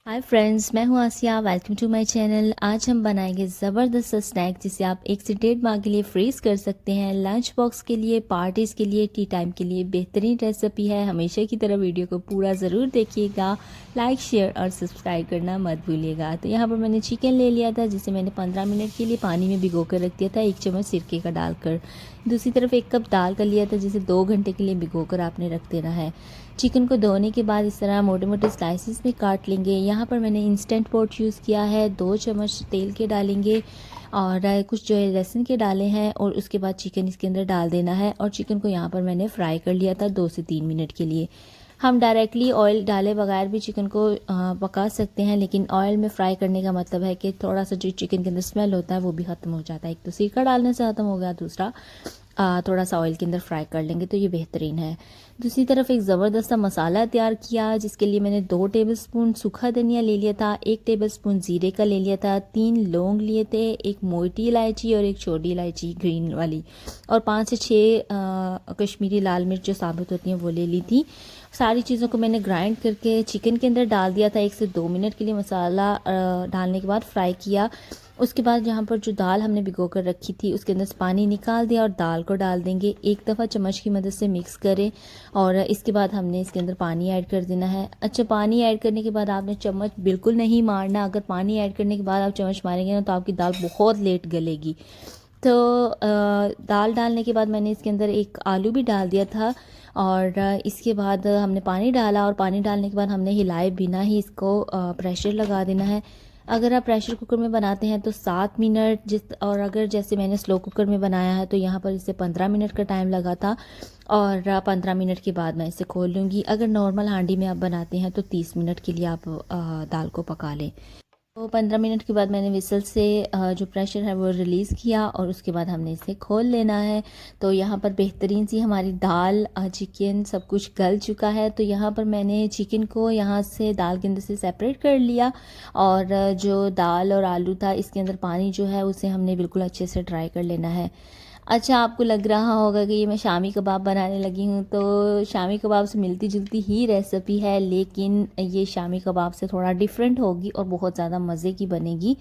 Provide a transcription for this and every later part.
हाय friends, मैं हूं Asiya. Welcome to my channel. आज हम बनाएंगे ज़बरदस्त स्नैक जिसे आप 1 से 1.5 माह के लिए फ्रीज कर सकते हैं। लंच बॉक्स के लिए, पार्टीज़ के लिए, टी टाइम के लिए बेहतरीन रेसिपी है। हमेशा की तरह वीडियो को पूरा ज़रूर देखिएगा। लाइक, शेयर और सब्सक्राइब करना मत भूलिएगा। तो यहाँ पर मैंने चिकन ले लिया था जिसे मैंने 15 मिनट के लिए पानी में भिगो कर रख दिया था, 1 चम्मच सिरके का डालकर। दूसरी तरफ 1 कप दाल का लिया था जिसे 2 घंटे के लिए भिगो कर आपने रख देना है। चिकन को धोने के बाद इस तरह मोटे मोटे स्लाइसिस में काट लेंगे। यहाँ पर मैंने इंस्टेंट पॉट यूज़ किया है। 2 चम्मच तेल के डालेंगे और कुछ जो है लहसुन के डाले हैं और उसके बाद चिकन इसके अंदर डाल देना है। और चिकन को यहाँ पर मैंने फ्राई कर लिया था 2 से 3 मिनट के लिए। हम डायरेक्टली ऑयल डाले बगैर भी चिकन को पका सकते हैं, लेकिन ऑयल में फ्राई करने का मतलब है कि थोड़ा सा जो चिकन के अंदर स्मेल होता है वो भी ख़त्म हो जाता है। एक तो सिरका डालने से ख़त्म हो गया, दूसरा थोड़ा सा ऑयल के अंदर फ्राई कर लेंगे तो ये बेहतरीन है। दूसरी तरफ एक ज़बरदस्त सा मसाला तैयार किया जिसके लिए मैंने 2 टेबलस्पून सूखा धनिया ले लिया था, 1 टेबलस्पून ज़ीरे का ले लिया था, 3 लौंग लिए थे, 1 मोटी इलायची और 1 छोटी इलायची ग्रीन वाली, और 5 से 6 कश्मीरी लाल मिर्च जो साबुत होती हैं वो ले ली थी। सारी चीज़ों को मैंने ग्राइंड करके चिकन के अंदर डाल दिया था। 1 से 2 मिनट के लिए मसाला डालने के बाद फ्राई किया। उसके बाद यहाँ पर जो दाल हमने भिगो कर रखी थी उसके अंदर से पानी निकाल दिया और दाल को डाल देंगे। एक दफ़ा चम्मच की मदद से मिक्स करें और इसके बाद हमने इसके अंदर पानी ऐड कर देना है। अच्छा, पानी ऐड करने के बाद आपने चम्मच बिल्कुल नहीं मारना। अगर पानी ऐड करने के बाद आप चम्मच मारेंगे ना तो आपकी दाल बहुत लेट गलेगी। तो दाल डालने के बाद मैंने इसके अंदर 1 आलू भी डाल दिया था और इसके बाद हमने पानी डाला और पानी डालने के बाद हमने हिलाए बिना ही इसको प्रेशर लगा देना है। अगर आप प्रेशर कुकर में बनाते हैं तो 7 मिनट और अगर जैसे मैंने स्लो कुकर में बनाया है तो यहाँ पर इसे 15 मिनट का टाइम लगा था और 15 मिनट के बाद मैं इसे खोल लूँगी। अगर नॉर्मल हांडी में आप बनाते हैं तो 30 मिनट के लिए आप दाल को पका लें। तो 15 मिनट के बाद मैंने विसल से जो प्रेशर है वो रिलीज़ किया और उसके बाद हमने इसे खोल लेना है। तो यहाँ पर बेहतरीन सी हमारी दाल, चिकन सब कुछ गल चुका है। तो यहाँ पर मैंने चिकन को यहाँ से दाल के अंदर से सेपरेट कर लिया और जो दाल और आलू था इसके अंदर पानी जो है उसे हमने बिल्कुल अच्छे से ड्राई कर लेना है। अच्छा, आपको लग रहा होगा कि ये मैं शामी कबाब बनाने लगी हूँ, तो शामी कबाब से मिलती जुलती ही रेसिपी है, लेकिन ये शामी कबाब से थोड़ा डिफरेंट होगी और बहुत ज़्यादा मज़े की बनेगी।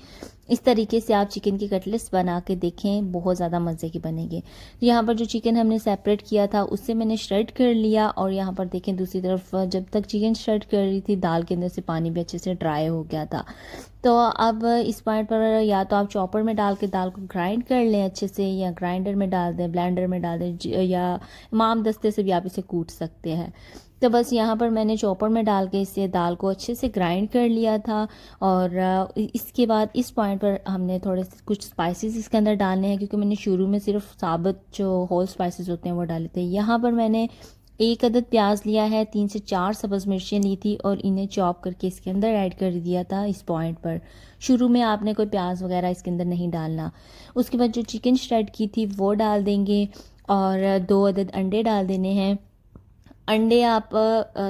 इस तरीके से आप चिकन के कटलेट्स बना के देखें, बहुत ज़्यादा मज़े की बनेंगे। तो यहाँ पर जो चिकन हमने सेपरेट किया था उससे मैंने श्रेड कर लिया और यहाँ पर देखें दूसरी तरफ जब तक चिकन श्रेड कर रही थी दाल के अंदर से पानी भी अच्छे से ड्राई हो गया था। तो अब इस पॉइंट पर या तो आप चॉपर में डाल के दाल को ग्राइंड कर लें अच्छे से, या ग्राइंडर में डाल दें, ब्लेंडर में डाल दें, या इमाम दस्ते से भी आप इसे कूट सकते हैं। तो बस यहाँ पर मैंने चॉपर में डाल के इसे दाल को अच्छे से ग्राइंड कर लिया था और इसके बाद इस पॉइंट पर हमने थोड़े से कुछ स्पाइसेस इसके अंदर डालने हैं, क्योंकि मैंने शुरू में सिर्फ साबुत जो होल स्पाइसेस होते हैं वो डाले थे। यहाँ पर मैंने 1 अदद प्याज लिया है, 3 से 4 सब्ज़ मिर्चें ली थी और इन्हें चॉप करके इसके अंदर ऐड कर दिया था। इस पॉइंट पर शुरू में आपने कोई प्याज वगैरह इसके अंदर नहीं डालना। उसके बाद जो चिकन श्रेड की थी वो डाल देंगे और 2 अदद अंडे डाल देने हैं। अंडे आप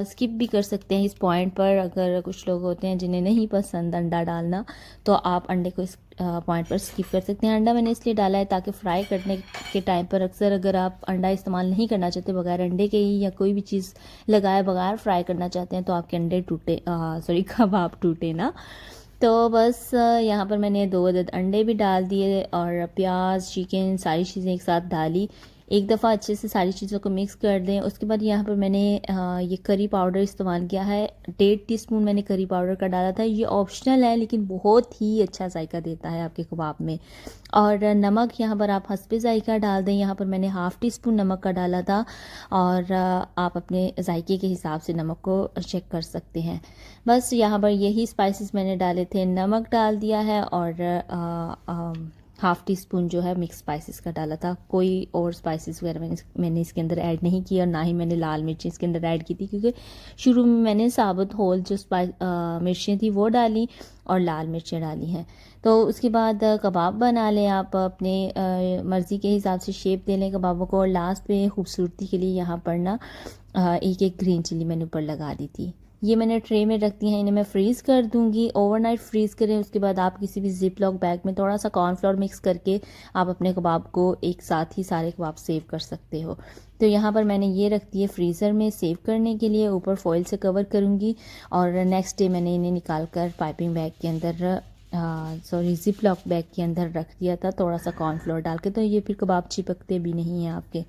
स्किप भी कर सकते हैं इस पॉइंट पर। अगर कुछ लोग होते हैं जिन्हें नहीं पसंद अंडा डालना तो आप अंडे को इस पॉइंट पर स्किप कर सकते हैं। अंडा मैंने इसलिए डाला है ताकि फ्राई करने के टाइम पर अक्सर अगर आप अंडा इस्तेमाल नहीं करना चाहते, बगैर अंडे के ही या कोई भी चीज़ लगाए बगैर फ्राई करना चाहते हैं, तो आपके अंडे टूटे, सॉरी कबाब टूटे ना। तो बस यहाँ पर मैंने 2 अदद अंडे भी डाल दिए और प्याज, चिकन सारी चीज़ें एक साथ डाली। एक दफ़ा अच्छे से सारी चीज़ों को मिक्स कर दें। उसके बाद यहाँ पर मैंने ये करी पाउडर इस्तेमाल किया है, 1.5 टीस्पून मैंने करी पाउडर का डाला था। ये ऑप्शनल है लेकिन बहुत ही अच्छा जायका देता है आपके कबाब में। और नमक यहाँ पर आप हस्बे जायका डाल दें। यहाँ पर मैंने 1/2 टीस्पून नमक का डाला था और आप अपने जायके के हिसाब से नमक को चेक कर सकते हैं। बस यहाँ पर यही स्पाइसेस मैंने डाले थे, नमक डाल दिया है और 1/2 टीस्पून जो है मिक्स स्पाइसेस का डाला था। कोई और स्पाइसेस वगैरह मैंने इसके अंदर ऐड नहीं किया और ना ही मैंने लाल मिर्ची इसके अंदर ऐड की थी, क्योंकि शुरू में मैंने साबुत होल जो मिर्चें थी वो डाली और लाल मिर्चें डाली हैं। तो उसके बाद कबाब बना लें आप अपने मर्ज़ी के हिसाब से शेप दे लें कबाबों को। और लास्ट में खूबसूरती के लिए यहाँ पर ना एक ग्रीन चिली मैंने ऊपर लगा दी थी। ये मैंने ट्रे में रख दी हैं, इन्हें मैं फ्रीज़ कर दूंगी। ओवरनाइट फ्रीज़ करें। उसके बाद आप किसी भी जिप लॉक बैग में थोड़ा सा कॉर्नफ्लोर मिक्स करके आप अपने कबाब को एक साथ ही सारे कबाब सेव कर सकते हो। तो यहाँ पर मैंने ये रख दिए फ्रीज़र में सेव करने के लिए, ऊपर फॉइल से कवर करूँगी। और नेक्स्ट डे मैंने इन्हें निकाल कर पाइपिंग बैग के अंदर ज़िप लॉक बैग के अंदर रख दिया था, थोड़ा सा कॉर्नफ्लोर डाल के, तो ये फिर कबाब चिपकते भी नहीं हैं आपके।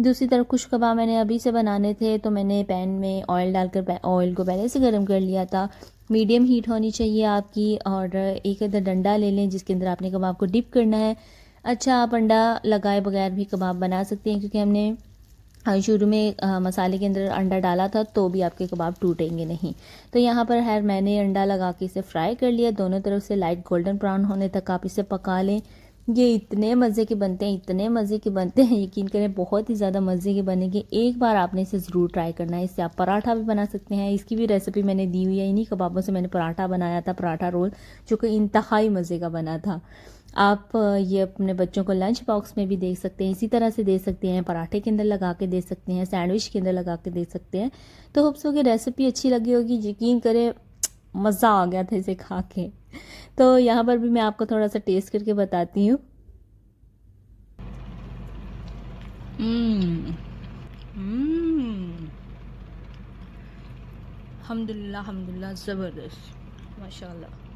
दूसरी तरफ कुछ कबाब मैंने अभी से बनाने थे, तो मैंने पैन में ऑयल डालकर ऑयल को पहले से गर्म कर लिया था। मीडियम हीट होनी चाहिए आपकी, और एक अदर डंडा ले लें जिसके अंदर आपने कबाब को डिप करना है। अच्छा, आप अंडा लगाए बगैर भी कबाब बना सकते हैं, क्योंकि हमने शुरू में मसाले के अंदर अंडा डाला था, तो भी आपके कबाब टूटेंगे नहीं। तो यहाँ पर मैंने अंडा लगा के इसे फ्राई कर लिया, दोनों तरफ से लाइट गोल्डन ब्राउन होने तक आप इसे पका लें। ये इतने मज़े के बनते हैं, इतने मज़े के बनते हैं, यकीन करें बहुत ही ज़्यादा मज़े के बनेंगे। एक बार आपने इसे ज़रूर ट्राई करना है। इससे आप पराठा भी बना सकते हैं, इसकी भी रेसिपी मैंने दी हुई है। इन्हीं कबाबों से मैंने पराठा बनाया था, पराठा रोल, जो कि इंतहाई मज़े का बना था। आप ये अपने बच्चों को लंच बॉक्स में भी दे सकते हैं, इसी तरह से दे सकते हैं, पराठे के अंदर लगा के दे सकते हैं, सैंडविच के अंदर लगा के दे सकते हैं। तो होप सो कि रेसिपी अच्छी लगी होगी, यकीन करें मज़ा आ गया था इसे खा के। तो यहाँ पर भी मैं आपको थोड़ा सा टेस्ट करके बताती हूँ। अल्हम्दुलिल्लाह, अल्हम्दुलिल्लाह, ज़बरदस्त, माशाल्लाह।